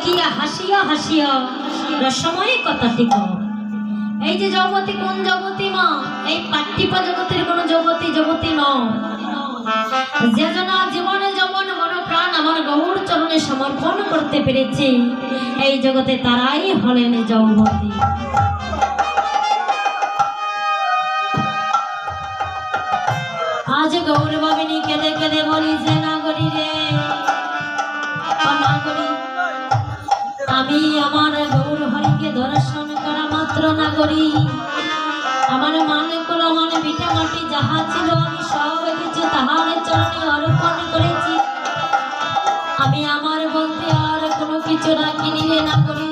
দেখিয়া হাসিয়া হাসিয়া রসময় কথাটি কও। এই যে জগতী কোন জগতী মা? এই পাট্টিপা জগতের কোন জগতী নয়। যে জনা জীবনে যমন মন প্রাণ আমার গৌর চরণে সমর্পণ করতে পেরেছে, এই জগতে তারাই হলেন যৌবতী। আজ গৌর বাবিনী কেঁদে কেঁদে বলি যে নাগরী রে নাগরী, আমি আমার গৌর হরিকে দর্শন করা মাত্র নাগরী, আমার মানে কোন মানে ভিটা মাটি যাহা ছিল আমি সব কিছু তাহার চরণে অর্পণ করেছি। আমি আমার বলতে আর কোনো কিছু রাখিনি রে নাগরী।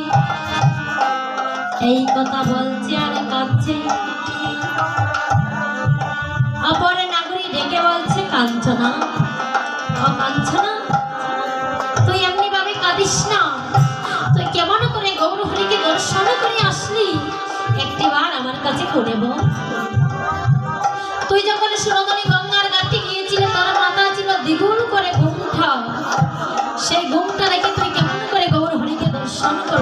এই কথা বলছে আর কাঁদছে। অপরে নাগরী ডেকে বলছে কাঞ্চনা, ও কাঞ্চনা